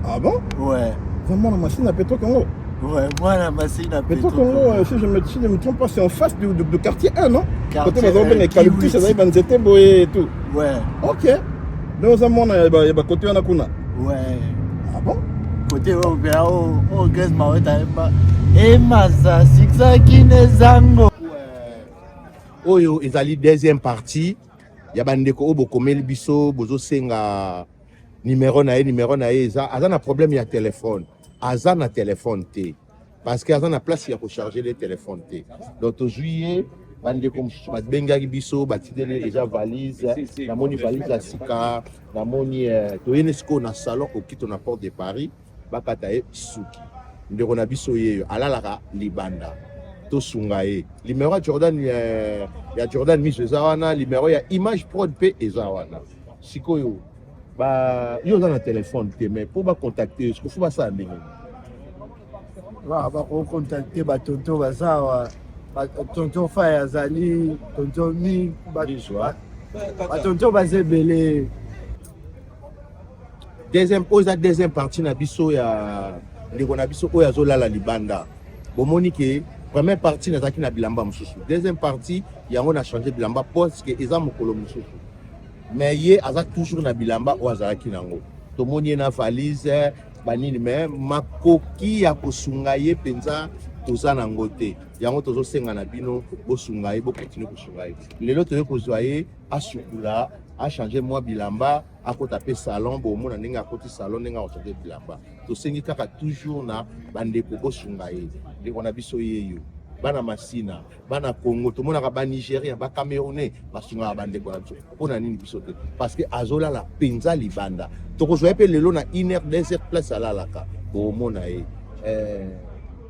Ah bon? Ouais. Vraiment, la machine à Petro Congo? Ouais, moi la machine à Petro Congo, si je ne me trompe pas, c'est en face de quartier 1, non? Côté les eucalyptus, ça y est, boye et tout. Ouais. Ok. Donc, ça monte, il y a côté 1 à Kuna. Ouais. Ah bon? Côté au gaz maweta et masa siksa kinezango. Oyo ezali deuxième partie. Ya bandeko obo komeli biso bozo senga numéro na ye eza azana problème ya téléphone. Azana téléphone té. Parce que azana place ya ko charger les téléphones té. Donc au juillet bandeko ba bengaki biso batidele déjà valise, na moni valise ya sika, na moni to yenesko na salon au kito na porte de Paris, bakata e suki. Ndeko na biso yeyo alalaka libanda. Sungaye. Numéro Jordan ya Jordan Miss Ezawana, numéro ya Image Prod P Ezawana. Sikoyo. Ba yo dans le téléphone mais pour ba contacter, est-ce que faut pas ça ndenge? Ba contacter ba tonton bazawa. Ba tonton Faya Zali, tonton Mi ba tonton bazebele. Deuxième partie na biso ya ndeko na biso oyo azolala libanda. Bomoni ke première partie nazaki na bilamba mususu. Deuxième partie yango na changer bilamba parce que eza mokolo mususu. Mais ye aza toujours na bilamba o azalaki nango. Tomoni na valise banini mais makoki ya kosunga ye penza toza nango te. Yango tozo senga na bino bosunga ye bo continue kosunga ye. Lelo toye kozwa ye asukula a changer moi bilamba a ko taper salon bo mona ndenge a koti salon ndenge a changer bilamba. To sengi kaka toujours na bandeko bosunga ye. Ndeko na biso yeyo. Bana Masina, bana Congo, tout le monde a ba Nigérien, ba Camerounais, basunga bande ko biso. Pona nini biso te? Parce que azola la penza libanda. To ko joye pe lelo na 1h 2h place ala laka. Bo mona e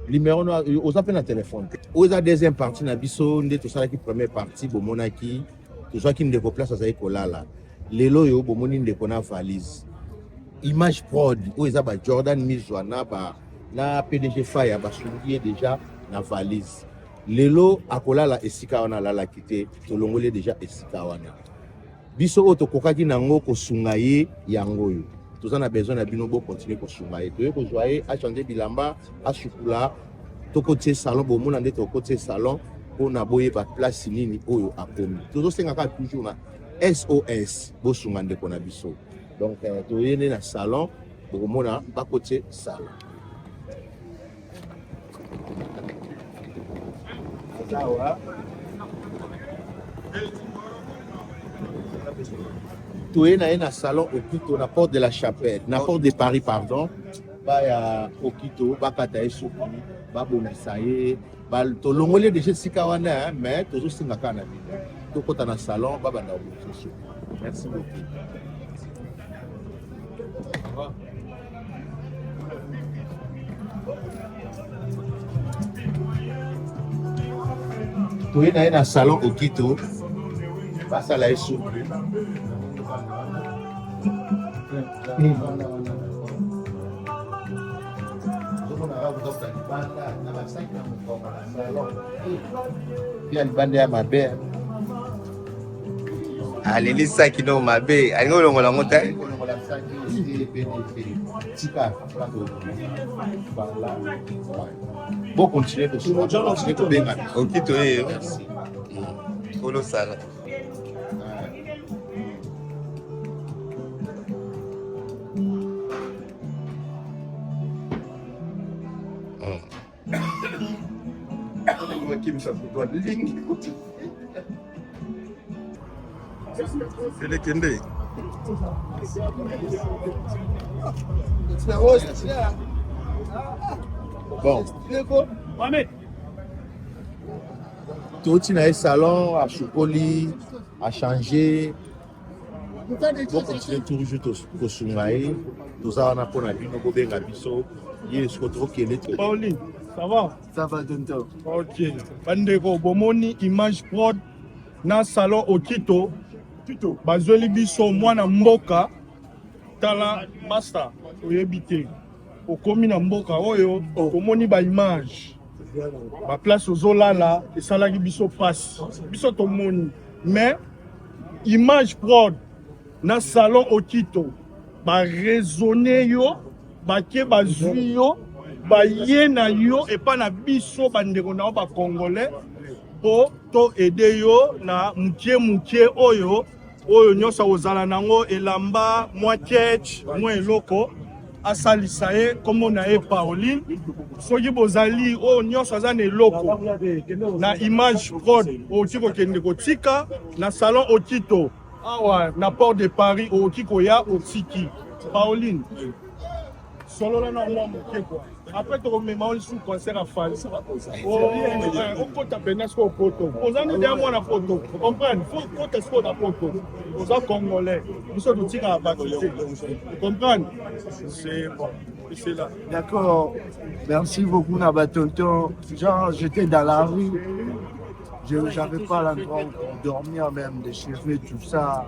numéro no oza pe na téléphone. Oza deuxième partie na biso nde to sala ki première partie bo mona ki to so ki ndeko place azai kolala. Lelo yo bo moni ndeko na valise. Image Prod, oza ba Jordan Mizwana ba na PDG Faya ba sungiye déjà na valise. Lelo akolala esika wana lala kite tolongole déjà esika wana. Biso oto kokaki nango kosunga ye yango yo. Toza na besoin na bino bo continuer kosunga ye. Toye ko joye a changer bilamba, a sukula, toko tie salon bo mona nde toko tie salon po na boye ba place nini oyo akomi. Tozo senga ka toujours na SOS bo sunga ndeko na biso. Donc toye na salon bo mona ba kotie salon. Tu es dans un salon au Quito, na porte de la Chapelle, na porte de Paris, pardon. Ba ya au Quito, ba kataye souki, ba bomisaye, ba to longole déjà sikawana, mais toujours singa kana bi. To kota na salon, ba banda souki. Merci beaucoup. Tu es dans un salon au Quito, passe à la soupe. Bien bande ya mabe. Alili saki no mabe. Alingo longola ngota. Bon continuer de se bien. Ok toi. Merci. Kolo sala. Ele kende. Bon. Tout dans le salon, à Choukoli, à changer. Bon, continuer toujours au Sungaï. Tout ça, on a pour la vie, nous avons biso. Il se retrouve qu'il est. Pauline, ça va? Ça va tonton. Ok. Bandeko, bomoni Image Prod na salon au Quito. Bazoli biso mwana mboka tala basta oyebite. Okomi na mboka oyo komoni ba image. Ba place ozolala esalaki biso passe. Biso tomoni. Mais Image Prod na salon au Quito ba raisonner yo bake bazwi yo baye na yo epa na biso bandeko na yo bacongolais po to ede yo na mukie oyo nyonso ozala nango elamba mwa ketch mwa eloko asalisa ye kombo na ye Pauline soki bozali oyo nyonso aza na eloko na Image Prod okoki kokende kotika na salon Okito awa na port de Paris okoki koya otiki Pauline solo na mwa moke kwa après tokomema oli sous concert à Fals okota pena siko poto ozani dia mwana poto comprendre faut kota siko na poto oza congolais biso totika bato comprendre c'est bon c'est là. D'accord, merci beaucoup Nabatonton. Genre j'étais dans la rue, j'avais pas l'endroit où dormir, même des cheveux, tout ça.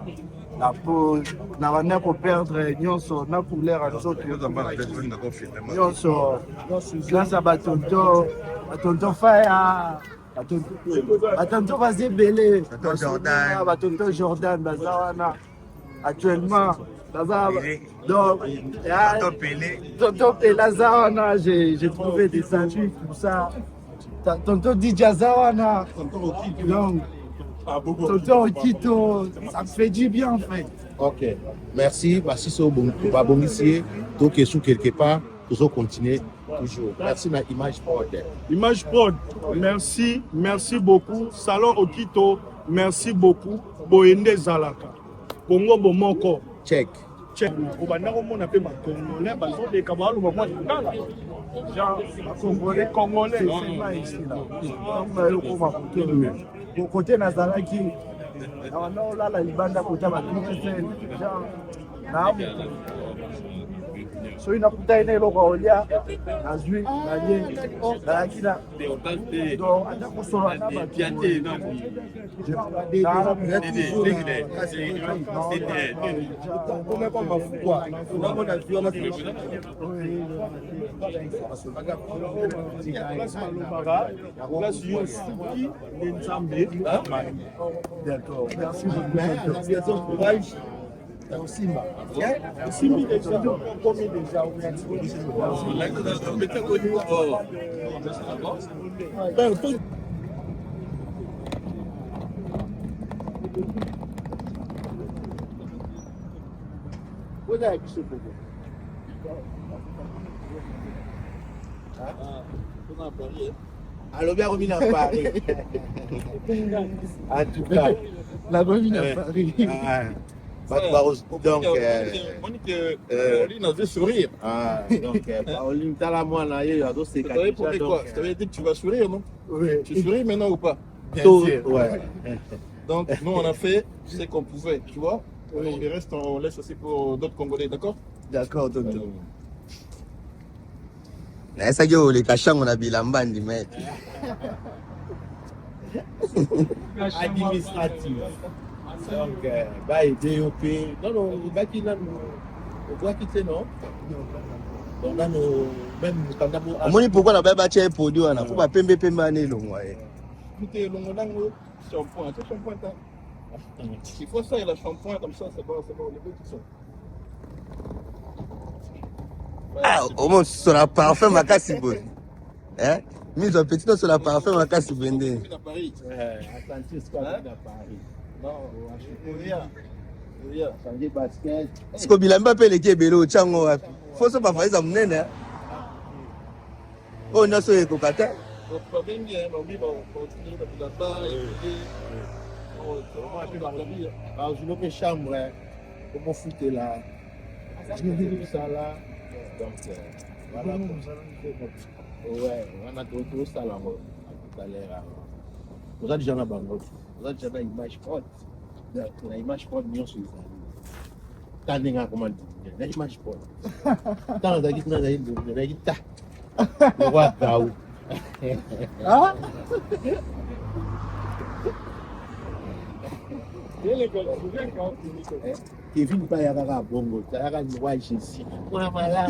La peau, n'a pas perdre, nyonso, n'a pour l'air à nous nyonso, grâce à Batonton, Batonton Faya, Batonton vas-y belé, Batonton Jordan, Bazawana, actuellement, donc, Tonton Pela Zawana, j'ai trouvé des amis, tout ça. Tonton DJ Zawana, donc, Tonton Okito, ça me fait du bien en fait. Ok, merci. Si c'est bon, bon ici, donc quelque part, toujours continuer toujours. Merci na Image Prod. Image Prod, merci beaucoup. Salon Okito, merci beaucoup. Boyende Zalaka, Congo Bomoko. Check. Au bandako mona pe ba congolais bazo de kabalo ba moi tala. Genre congolais C'est pas ici là. Bon côté Nazaraki, on a la libanda côté ba tout genre so inakuta ine loko olia azui naye na kila donc ata kosola na ba tiate na d'accord, merci beaucoup. Simba. Simbi déjà commis déjà. Alors bien remis à Paris. En tout cas, la remis à Paris. Donc, Pauline avait sourire. Donc, Pauline, t'as la moine là, il y a d'autres séquelles. Je t'avais dit que tu vas sourire, non? Oui. Tu souris maintenant ou pas? Bien sûr. Ouais. Donc, nous, on a fait ce qu'on pouvait, tu vois. Le reste, on laisse aussi pour d'autres Congolais, d'accord? D'accord, tonton. Na esa ke ole kashango na bilamba ndime. Administratif. Donc, va aider au pays. Non, il va quitter on doit quitter, non? Donc, là, même quand on a. Omoni pourquoi na ba tia produit wana faut ba pembe ane longwa e. Écoutez, le monango, shampoing, c'est shampoing. Il faut ça et la shampoing comme ça, c'est bon, les deux qui sont. Ah, au moins sur la parfum makasi bon. Hein? Mise en petit sur la parfum makasi bende. À Paris. Atlantis quoi à Paris. Non, changer basket. Siko bilamba pe leki ebelo chango wapi. Faut so ba faiza munene. Oh na so ekokata. Pas bien, mais on continue là-bas. Je me fais chambre, comment foutre là. Je me dis ça là. Donc, voilà. Ouais, on a d'autres ça là. Tout à l'heure. Vous avez déjà la banque. Vous avez déjà la Image Prod. La Image Prod, nous sommes là. T'as un comment dire. La Image Prod. T'as un gars qui n'a pas dit. Le roi Daou. Ah? Kevin Bayagara Bongo, Tayaka Nwai Chesi. Mwana mala.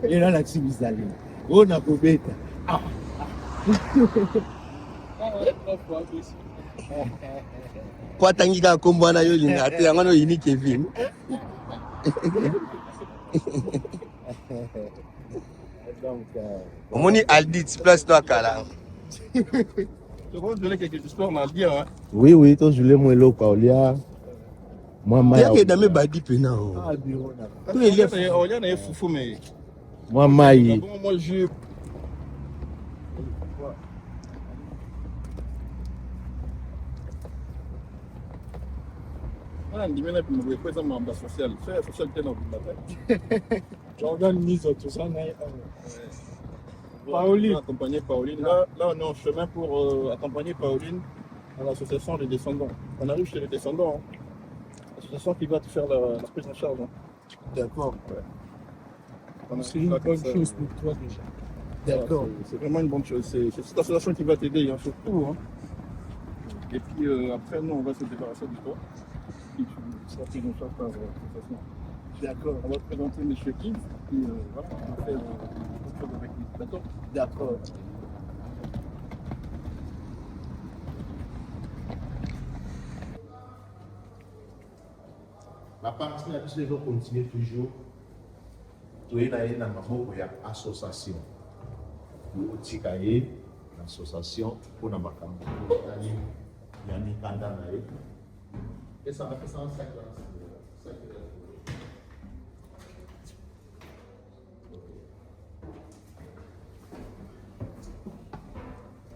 Ela na Tsimizali. Ona Kobeta. Kwa tangika kombo na yo linga te yango no yini Kevin. Donc, omoni Aldit place to akala. Je crois que je voulais quelque chose on a dit, hein. Oui, toi, je voulais moi l'eau, Olia. Moi, Dia Maï. ke dame badi pena. ah, bureau, là. Tout il est On y en a foufou, mais. Moi, Maï. Moi, je. Ah, on dit maintenant que nous pouvons faire un social. Faire social, c'est dans le bataille. J'organise tout ça. Pauline. Accompagner Pauline. Là, on est en chemin pour accompagner Pauline à l'association des descendants. On arrive chez les descendants. Hein. L'association qui va te faire la prise en charge. Hein. D'accord. C'est une bonne chose pour toi déjà. D'accord. C'est vraiment une bonne chose. C'est cette association qui va t'aider, hein, surtout. Hein. Et puis après, nous, on va se débarrasser de toi. Puis tu seras pris en charge par l'association. D'accord. On va te présenter M. Kim. Puis voilà, on va faire autre chose avec lui. D'accord. D'accord. La partie là, tu dois continuer toujours. Tu es là dans ma boîte, il y a association. Tu es l'association pour la macambo. Il y a des candidats là. Et ça va faire ça en 5 ans.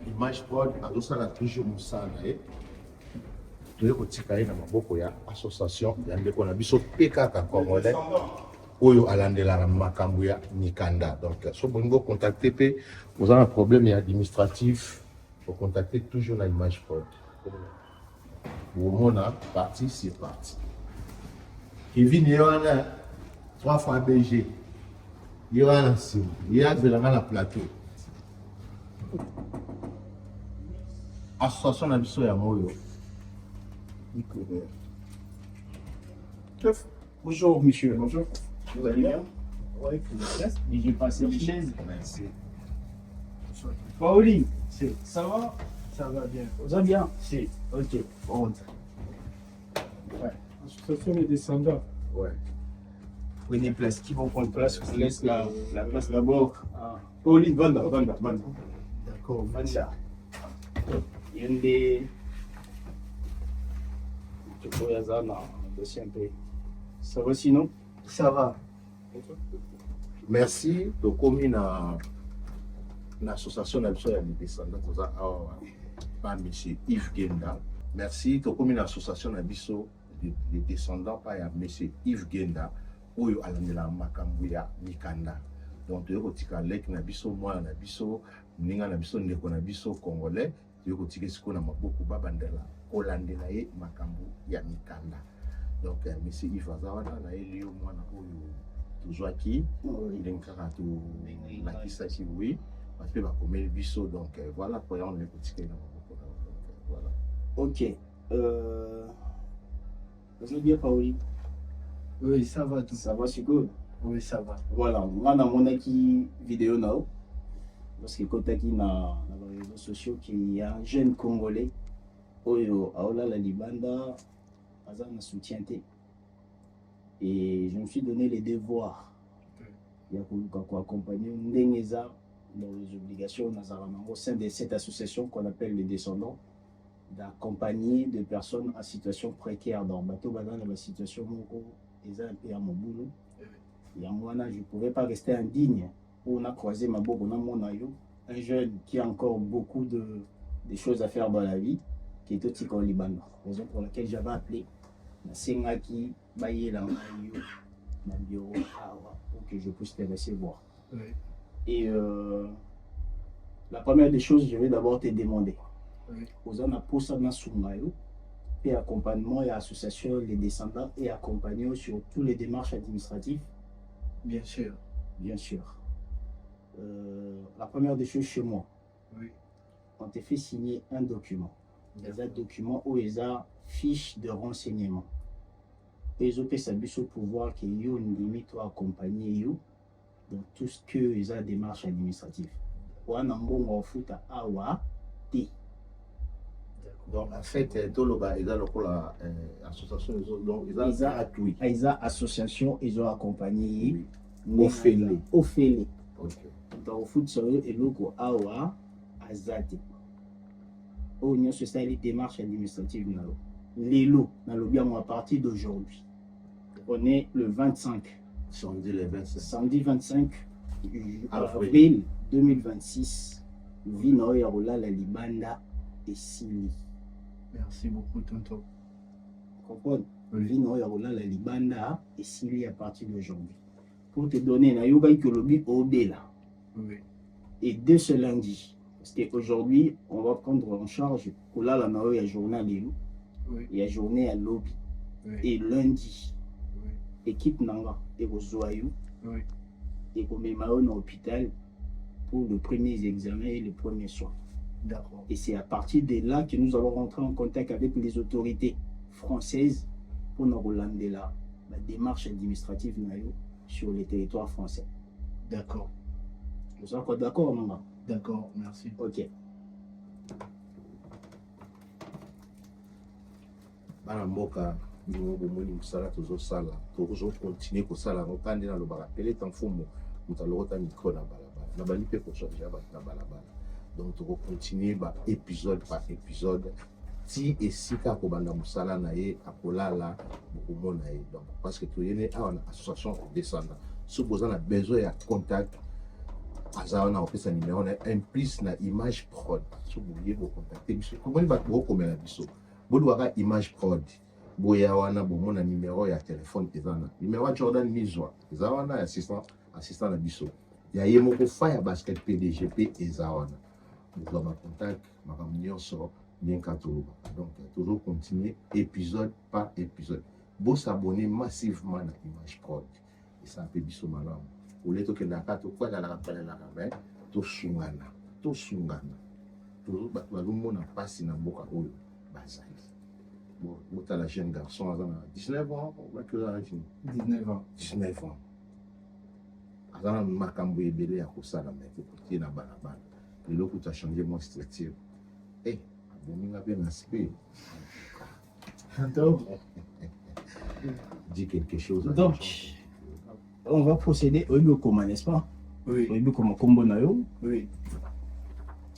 L'image prod, a toujours Moussa. Tu es na maboko ya association ya ndeko na biso PKK congolais oyo alandelaka makambo ya mikanda. Donc so bongo contacter pe vous avez un problème administratif, faut contacter toujours na image prod. Vous a parti c'est parti. Kevin Yohana 3 fois BG. Yohana Sim, il y a de la plateau. Association na biso ya moyo. Chef. Bonjour monsieur. Bonjour. Vous allez bien? Oui, et j'ai passé le plaisir. Merci. Pauline, ça va? Ça va bien. Vous allez bien? Si. Ok. Bon. Ouais. L'association des descendants. Ouais. Prenez place. Qui vont prendre place? Je vous laisse la place d'abord. Ah. Pauline, Vanda. D'accord. Vanda. Yende. Tu peux y aller dans le dossier un peu. Ça va sinon? Ça va. Merci. Donc, comme une association des descendants, par M. Yves Genda. Merci. Donc, comme une association des descendants, par M. Yves Genda, où il y a la Makambuya Mikanda. Donc, tu as lek na biso, moi na biso, ninga na biso, ndeko na biso congolais, tu as ce qu'on a beaucoup babandela, olandela ye Makambu ya Mikanda. Donc, M. Yves Azawana, na elio moi na oyo. Joaquin, il est encore tout la qui s'agit oui, parce que va commettre biso donc voilà pour on est petit voilà. Ok. Vous allez bien Pauline? Oui, ça va tout. Ça va, c'est good. Oui, ça va. Voilà, moi dans mon vidéo now, parce que quand on dans les réseaux sociaux qu'il y a un jeune congolais, Oyo Aola la Libanda, Azan soutien. Et je me suis donné les devoirs. Il y a accompagner Ndengeza dans les obligations au sein de cette association qu'on appelle les descendants, d'accompagner des personnes en situation précaire dans bateau dans la situation où ils ont un peu à mon boulot. Et moi, je ne pouvais pas rester indigne. On a croisé ma boue, un jeune qui a encore beaucoup de choses à faire dans la vie, qui est aussi au Liban. Raison pour laquelle j'avais appelé Sengaki Baye la bureau pour que je puisse te recevoir. Oui. Et la première des choses, je vais d'abord te demander. Oui. Aux en apôtres dans Sungayo, et accompagnement et association les descendants et accompagner sur toutes les démarches administratives. Bien sûr. Bien sûr. La première des choses chez moi, Oui. on te fait signer un document. Des documents où il y a fiche de renseignement. Et ils ont fait ça pour pouvoir qu'il y ait une limite ou accompagner dans tout ce que ils ont démarche administrative. Ou un bon foot à Awa T. Donc en fait tout le bas ils ont l'association donc ils ont association ils ont accompagné Ofele. Ofele. Ok. Donc foot solo eloko awa azate. Au nyonso esali démarche administrative na yo. Lelo nalobi yango à partir d'aujourd'hui. On est le 25. Samedi le 27. Samedi 25 avril 2026. Vino ya rolala libanda esili. Merci beaucoup, tonton. Comprendre? Vino ya rolala libanda esili à partir d'aujourd'hui. Pour te donner na yoga ikolobi obela. Oui. Et dès ce lundi, parce qu'aujourd'hui, on va prendre en charge kolala na yo ya journal lelo. Oui. Il y a journée à lobby. Oui. Et lundi, Oui. équipe nanga et au Zoayou Oui. et au Mémao dans l'hôpital pour les premiers examens et les premiers soins. D'accord. Et c'est à partir de là que nous allons rentrer en contact avec les autorités françaises pour nous relander la démarche administrative sur les territoires français. D'accord. Vous êtes encore d'accord, maman? D'accord, merci. Ok. Bana mboka bino bomoni mosala tozosala tozokontinue kosala yango kandi nalobaka pele ta mfumu moto alokota mikro na balabala na bali mpe kochange ya bato na balabala donc tokokontinue baépisode par épisode ti esika akobanda mosala na ye akolala bokomona ye donc parce que toyene awa na association descendant soki boza na besoin ya contact aza wana opesa numéro na implice na image prod soki boye bocontacte biso komoni bato bokomela biso boluwaka image prod boya wana bomona numéro ya telefone eza na numéro ya Jordan Mizwa eza wana ya assistant na biso ya ye moko fa ya basket PDG mpe eza wana bozwa bacontact makambo nyonso ndenka tolobaka donc tozocontinue épisode par épisode bosabone massivement na image prod esa mpe biso malamu ole tokendaka tokwalalaka palelaka me tosungana bato bazomona mpasi na mboka oyo bazali botala jeune garçon aza na 19 ans baki oza na 19 ans. 19 ans aza na makambo ebele ya kosala me kotie na balabala lelo kuta change mo structure abominga mpe na spe dis quelque chose Donc, on va procéder au Yokoma, n'est-ce pas? Oui. Au Yokoma Kombo Nayo, Oui.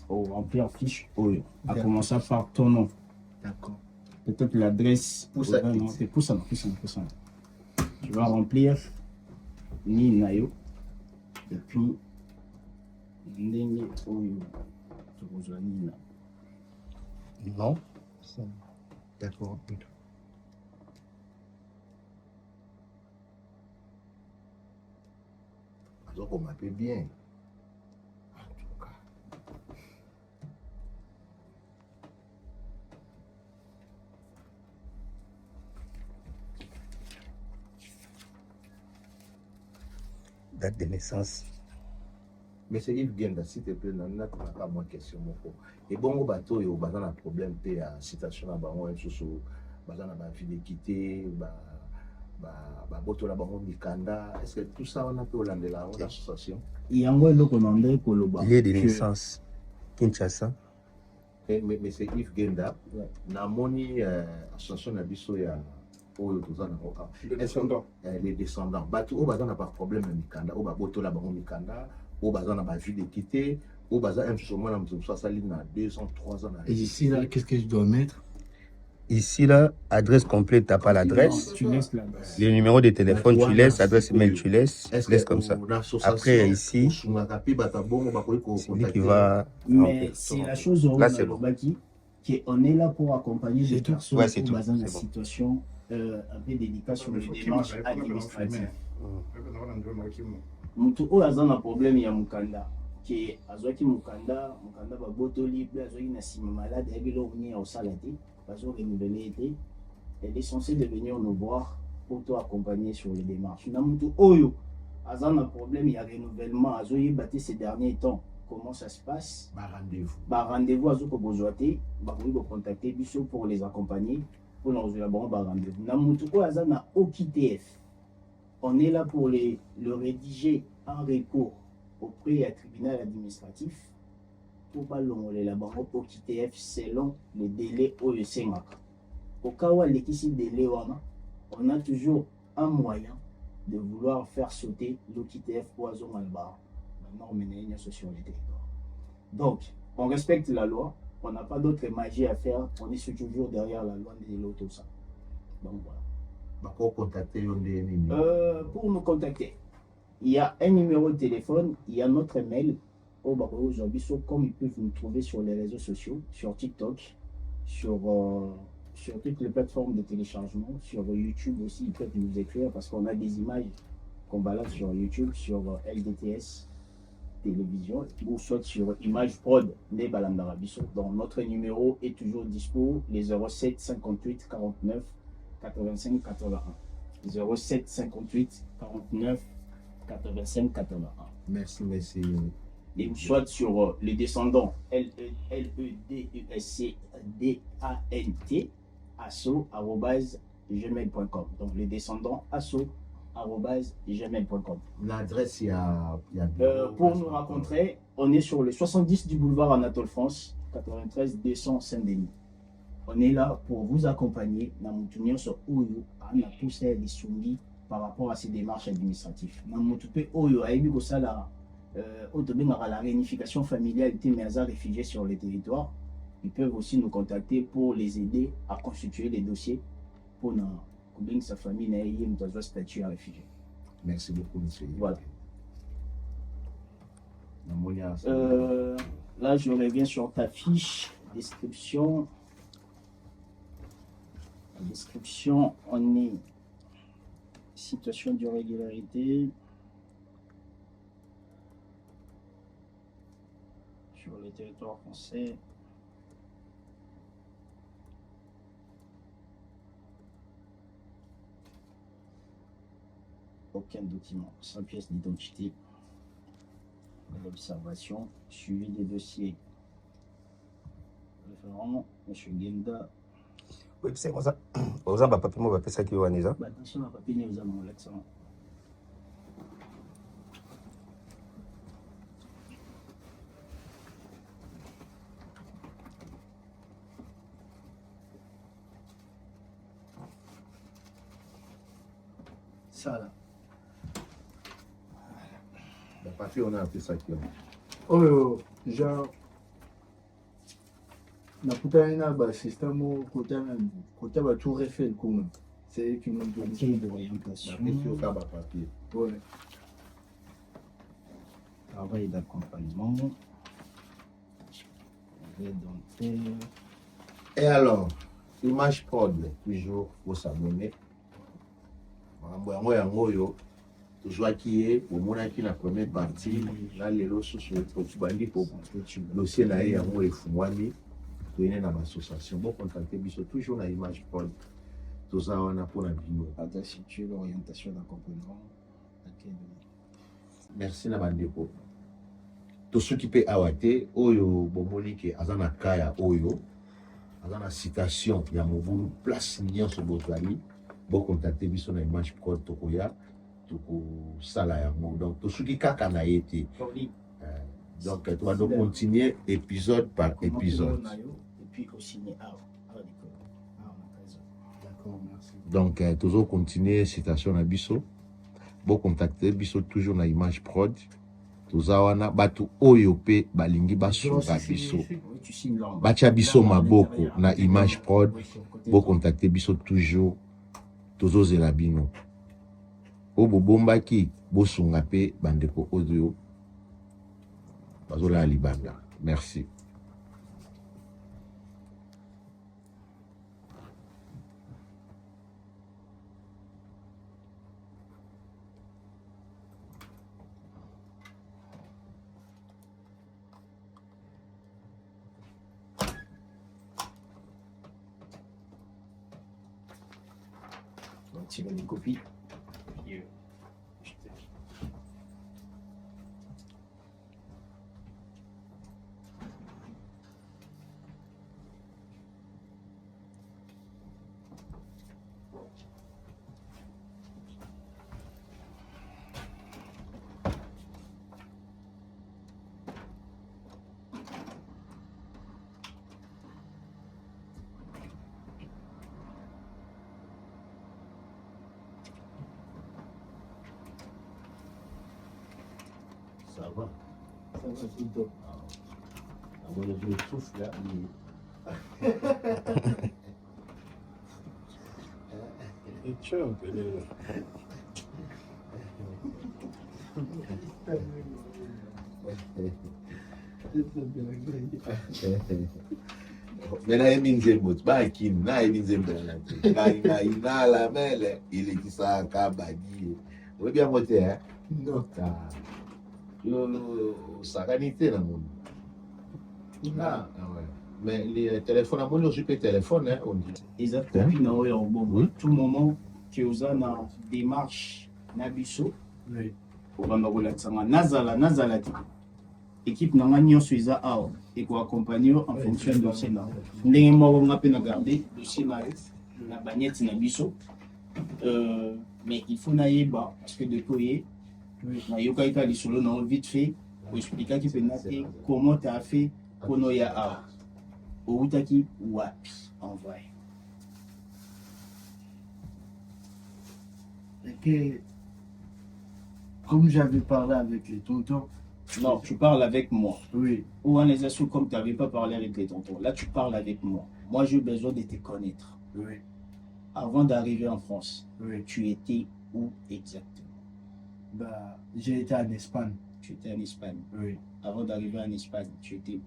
au remplir fiche Oyo. À commencer par ton nom. D'accord. Peut-être l'adresse. Pousse à non, X. c'est pousse. Tu vas remplir Ni Nayo. Et puis, Ndenge Oyo. Tu rejoins Nina. Non. D'accord. azokoma mpe bien en tout cas Date de naissance. mais c'est Yves Genda s'il te plaît natunaka mwa question moko ebongo bato oyo baza na problème mpe ya citation na bango lisusu baza na bavidekité babotola bango mikanda est-ce que tout ça wana mpe olandela yango l'association Yango eloko na ndenge koloba. Lieu de naissance. Kinshasa. mais c'est Yves Genda namoni association na biso ya oyo toza nango les descendants bato oyo baza na baproblème ya mikanda oyo babotola bango mikanda oyo baza na bavie d'équité oyo baza imsusu mwana moto mosusu asali na 2 ans 3 ans Et ici, là, qu'est-ce que je dois mettre? Ici, là, adresse complète, t'as pas l'adresse. Tu laisses l'adresse. Le numéro de téléphone, tu laisses. Adresse email, tu laisses. Est-ce Tu laisses comme ça. Après, ici, c'est lui qui va. Mais c'est la chose au Là, c'est bon. qu'on est là pour accompagner les personnes Ouais, c'est qui tout. sont dans une C'est bon. situation un peu délicate sur les démarches administratives. Mutu oyo aza na problème ya mukanda ke azwaki mukanda babotoli pe azwaki na nsima malade ya biloko nini ya kosala te bazo renouveler te elle est censée de venir nous voir pour te accompagner sur les démarches na mutu oyo aza na problème ya renouvellement azoyeba te ces derniers temps comment ça se passe rendez-vous azoko bozwa te bakoki kocontacter biso pour les accompagner pour na kozwela bango rendez-vous na mutu oyo aza na OQTF. On est là pour le rédiger en recours auprès du tribunal administratif pour balongoler la banque au KTF selon les délais au Sengaka. Au cas où il y a délai, on a toujours un moyen de vouloir faire sauter l'OQTF Oiseau Malbar, la norme nénienne sur les territoires. Donc, on respecte la loi, on n'a pas d'autre magie à faire, on est toujours derrière la loi de l'autre, tout ça. Donc voilà. Pour contacter Pour nous contacter, il y a un numéro de téléphone, il y a notre mail, aujourd'hui, comme ils peuvent nous trouver sur les réseaux sociaux, sur TikTok, sur toutes les plateformes de téléchargement, sur YouTube aussi, ils peuvent nous écrire parce qu'on a des images qu'on balance sur YouTube, sur LDTS télévision, ou soit sur Image Prod des Balandarabiso. Donc notre numéro est toujours dispo, les 07 58 49 85 81. 07 58 49 85 81. Merci. Et soit sur les descendants LEDESCDANT asso@gmail.com. Donc les descendants asso@gmail.com. L'adresse, il y a pour nous rencontrer, on est sur le 70 du boulevard Anatole France, 93 200 Saint-Denis. On est là pour vous accompagner dans mon tournoi sur Oyo, à la poussée des Sungi par rapport à ces démarches administratives. Dans mon toupé Oyo, à Ebi Kosala, la réunification familiale des Merza réfugiés sur le territoire. Ils peuvent aussi nous contacter pour les aider à constituer les dossiers pour que sa famille n'ait pas statut à réfugié. Merci beaucoup, monsieur. Voilà. Là, je reviens sur ta fiche description. La description, on est situation d'irrégularité sur le territoire français. Aucun document, sans pièce d'identité. L'observation, suivi des dossiers. Référent, M. Genda. Oui, c'est comme ça. Aux gens, papier, moi, ça qui est Attention, à papier, nous avons l'accent. Ça là. Le papier, on a appelé ça qui Oh, genre, nakutana ba système côté ba tout refait comme c'est eux qui m'ont donné Papier d'orientation. papier. ouais. Travail d'accompagnement. Dentaire. Et alors, Image Prod, toujours, faut s'abonner. Toujours qui est, au moins qui la première partie, là, les lots sur le dossier là, il y a un et Fouani, il y a une association. Bon, contacter, toujours la Image Prod. Tout ça, on a pour la vidéo. Adresse située, l'orientation d'accompagnement. Merci, la bandeko. Tout ce qui peut awate, Oyo, Bomolike, Azana Kaya, Oyo, Azana citation, il y a mon place, Nian, sur Bozali. Bon contacter biso na Image Prod tokoya toko sala yango donc to suki kaka na été donc tu vas donc continuer épisode par épisode et puis aussi d'accord, merci. donc toujours continuer citation na biso bon contacter biso toujours na Image Prod toza wana bato oyo pe balingi basunga biso batia biso maboko na Image Prod bon contacter biso toujours tozozela bino o bobombaki bosunga pe bandeko oyo bazola libanda. Merci. Tu vas des copies. Ça va. Ça va, plutôt. Ah, bon, je souffle là. Et tu es un peu mais na yebi nzembo bakini na yebi nzembo na inala mele ilekisaka badi oyebi yango te nota yo sakani te na moni mais les téléphones amoni ozwi mpe téléphone on dit Exactement. Na oyo bon. Tout moment que vous avez na démarche na biso. Oui. Obanda kolatsanga nazala te. Équipe nanga nyonso eza awa et ko accompagner en fonction de dossier na. Ndenge moko nga pe na garder dossier na bagnette na biso. Mais il faut na yeba parce que de koye na yoka ika lisolo na vite fait pour expliquer qui penate comment tu as fait kono ya awa. Outaki wapi en vrai. Et que, comme j'avais parlé avec les tontons, Non, tu parles avec moi. oui, Ou en exercice comme tu n'avais pas parlé avec les tontons. Là, tu parles avec moi. Moi, j'ai besoin de te connaître. oui, Avant d'arriver en France, oui. tu étais où exactement? Bah, j'ai été en Espagne, Tu étais en Espagne. oui. Avant d'arriver en Espagne, tu étais où?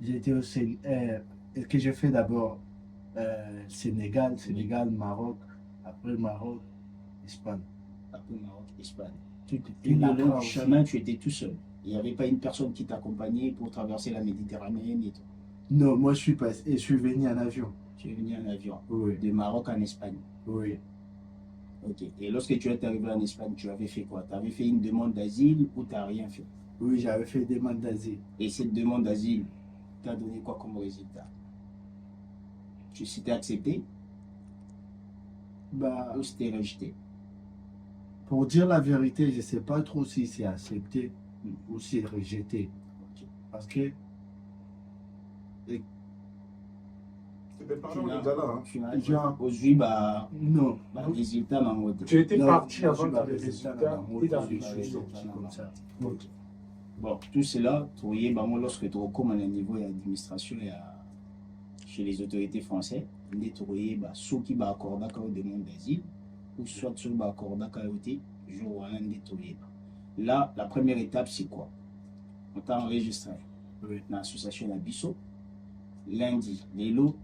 J'ai été au Sénégal. Que j'ai fait d'abord Sénégal, Maroc, après Maroc, Espagne. Après Maroc, Espagne. Tout Et le long là-bas du aussi. chemin, tu étais tout seul. Il n'y avait pas une personne qui t'accompagnait pour traverser la Méditerranée et tout. Non, moi je suis venu en avion. Tu es venu en avion Oui, de Maroc en Espagne. oui. Ok. Et lorsque tu es arrivé en Espagne, tu avais fait quoi? Tu avais fait une demande d'asile ou tu n'as rien fait? Oui, j'avais fait des demandes d'asile. Et cette demande d'asile t'a donné quoi comme résultat? Tu s'étais accepté Bah, ou c'était rejeté? pour dire la vérité, je ne sais pas trop si c'est accepté ou si c'est rejeté. Ok. Parce que Genre- Aujourd'hui, bah, non, résultat dans le Tu étais non, parti je avant suis de pas les resté résultats. dans mon Et dans temps, les je suis choses. sorti comme ça. Bon, tout cela, tu voyais, bah, moi, lorsque tu recommandes à niveau de l'administration et chez les autorités françaises, tu voyais, bah, ceux qui va accorder une demande d'asile, ou soit ceux qui va accorder un jour ou un là, la première étape, c'est quoi? On t'a enregistré Oui. dans l'association Nabiso. Lundi, les lots,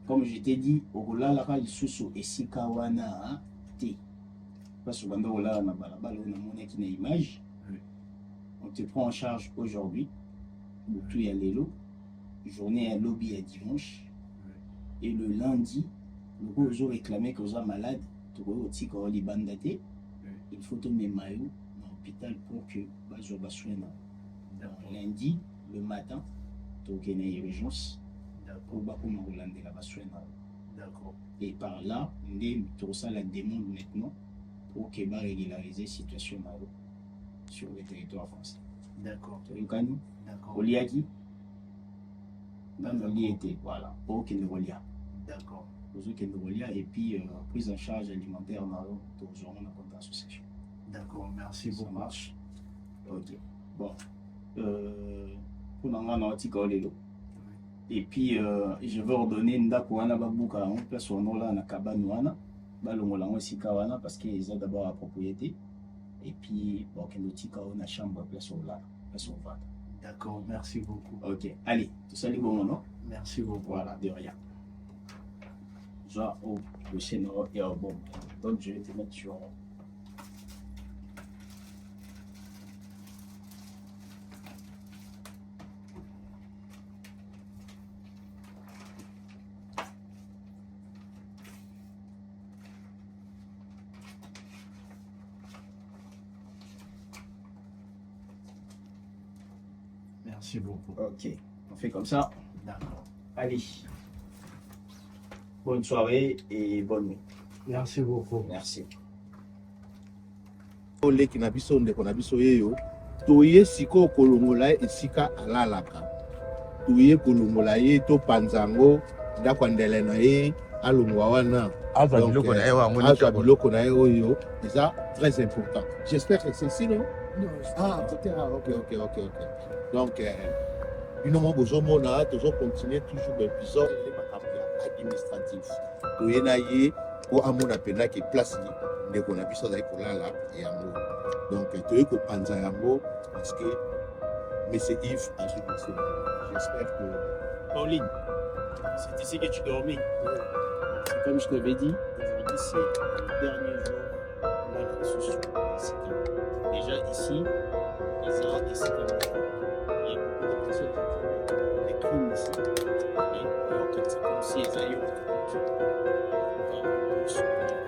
comme je t'ai dit, au là, il sous et si kawana te. Parce que quand on a une image, Oui. on te prend en charge aujourd'hui. Tout il y a les lots. Journée à lobby à dimanche. Et le lundi, nous avons réclamé que vous êtes malade. Il faut tomber maillot dans l'hôpital pour que vous soyez lundi, le matin, tu as une urgence. Pour D'accord. et par là, tu reçois la demande maintenant pour que va régulariser la situation sur le territoire français. D'accord. Tu as vu? D'accord. Oliaki, dans le lit était, voilà, pour qu'il ne relia. D'accord. Pour qu'il ne relia et puis prise en charge alimentaire dans le journal de compte association. D'accord. Merci Ça beaucoup. marche. Ok. Bon. Pour nous, et puis je vais ordonner ndako wana babuka en place on là na cabane wana balongola ngo sika wana parce que ils ont d'abord la propriété et puis bon que nous tika on chambre place on là place on va. D'accord. Merci beaucoup. OK, allez, tout ça les bon non? Merci beaucoup. Voilà, de rien. Genre au le chaîne et bon. Donc je vais te mettre sur Merci beaucoup. OK. On fait comme ça. D'accord. Allez. Bonne soirée et bonne nuit. Merci beaucoup. Merci. oleki na biso ndeko na biso yeyo toye siko kolongola ye esika alalaka toye kolongola ye topanza yango ndako ndele na ye alongwa wana azwa biloko na ye wa azwa biloko na ye oyo eza très important. J'espère que c'est sinon Ah, ok. Donc, bino mo bozomona tozokontinue toujours baépisode makambo ya administratif toyena ye po amona mpendaki place ndeko na biso azali kolala yango donc toyei kopanza yango parce que monsieur Yves azwi biso. J'espère que Pauline, c'est ici que tu dormais. C'est comme je t'avais dit, aujourd'hui c'est le dernier jour de la construction. Déjà ici, les arts et c'est comme ça. Il y a beaucoup de personnes qui font des crimes ici. Et en fait, c'est comme si les aïeux et non, comme je t'avais dit,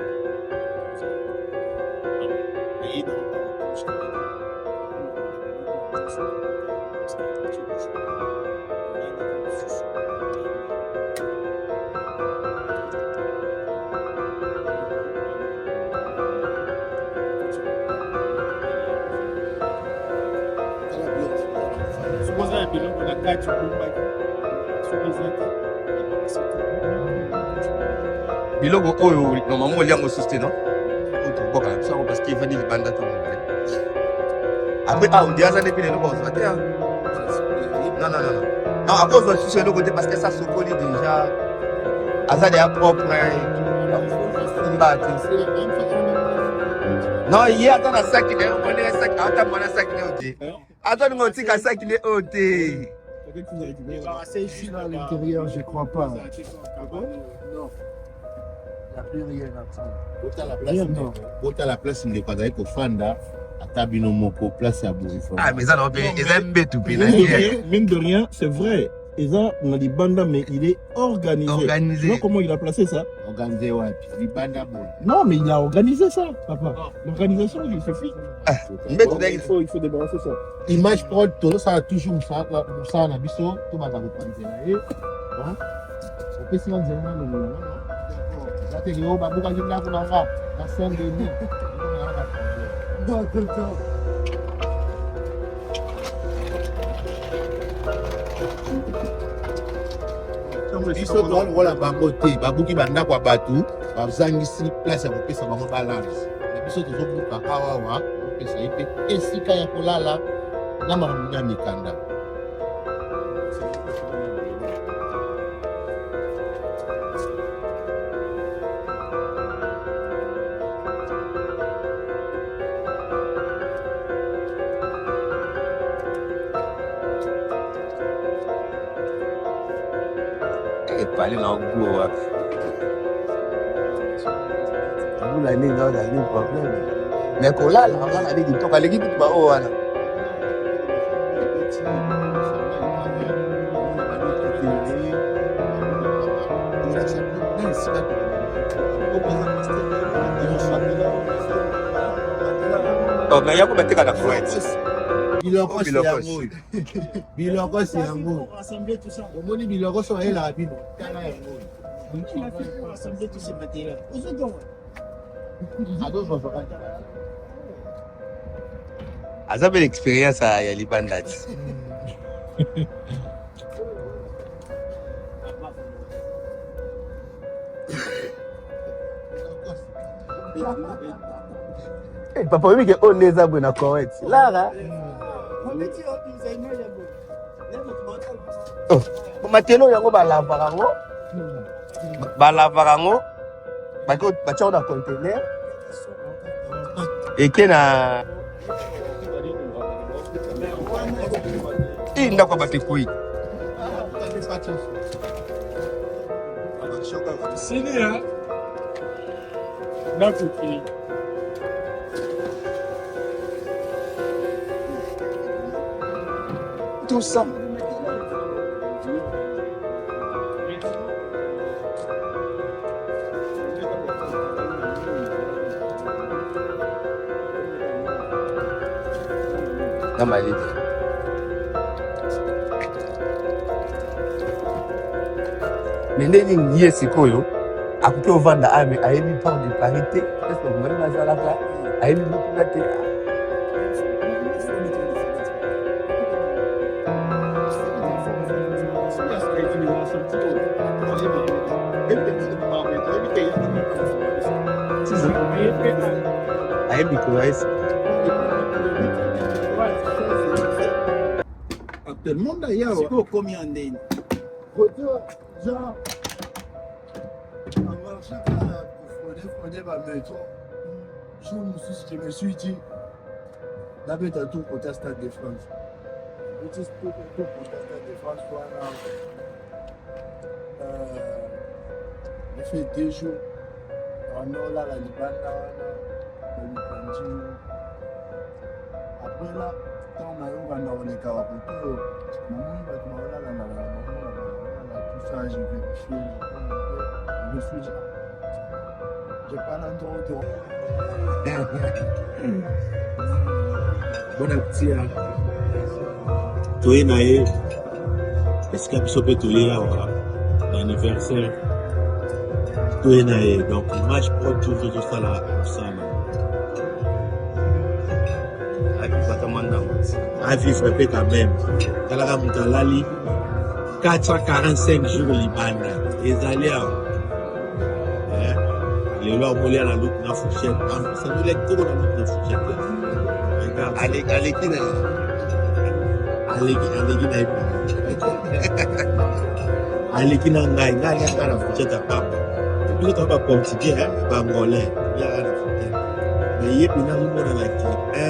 biloko oyo normalement oliango suste non oyo tokoboka na biso yango parce que evandi libanda ntango moye après audi aza nde mpine eloko ozwa te non akozwa susu eloko te parce que sa sokoli déjà aza deya propre mba te non ye aza na saki na ye omonere saki aotambola saki ne oyo te azoninga otika saki ne oyo te. Je suis à l'intérieur, je crois pas. Non. Il n'y a plus rien à faire. botala place ndeko azali kofanda ata bino moko place ya boye. Ah mais ça non eza mbetu pe na Mine de rien, c'est vrai. Eza na libanda, mais il est organisé. Organisé. Tu vois comment il a placé ça? Organisé wapi libanda boye. Non, mais il a organisé ça, papa. L'organisation, il suffit. mbetu Bon, ndenge il faut débarrasser ça. Image prod tozosala toujours mosala na biso tobanda kopanzela ye opesi nga nzela nalongola zateli oyo babukaki ndako na nga na saint denis biso tolongola bango te babuki bandako ya bato bazangisi place ya kopesa bango balala na biso tozobuka awawa kopesa ye mpe esika ya kolala na makambo ya mikanda. epali na oguo wapi mbula nini aona ni problème mais kolala anga na kitoko aleki kutu bao wana mais yako bateka na flight biloko si yango biloko si yango omoni biloko so oyelaka bino tala yango aza mpe l'expérience ya libanda ti papa oyebi ke oyo nde eza boye na correct lara matelo yango balavaka yango batiako na contener eke na ndako ya bato ekoyi Sinia, nakuki. tout ça na malidi me nde nini ye sikoyo akoki ovanda ame ayebi part de parité eske omoni bazalaka ayebi mokuna te ayebi koyo esi le monde d'ailleurs. C'est quoi combien d'années? Côté, genre, en marchant pour frauder ma métro, je me suis dit, là, tu as tout pour ta Stade de France. Tu as tout pour ta Stade de France. J'ai fait 2 jours. On a là, la Libanda, après là, quand on a eu les Karakoto, tout ça, j'ai vérifié. Je me suis dit, j'ai pas l'endroit Bon appétit. Toye na ye. Est-ce que biso pe toye awa l'anniversaire. Toye na ye. Donc match pro toujours tout ça là ensemble. À vivre peu quand même. Talaka mutalali 445 jours Libanda. Ezali awa. Les lois molia la loupe na fourchette. Ça nous lève trop la loupe na fourchette. Regarde. Aleki na ngai na fourchette à papa. Puis quand on va portugais, pas angolais. Mais il y a une amie qui a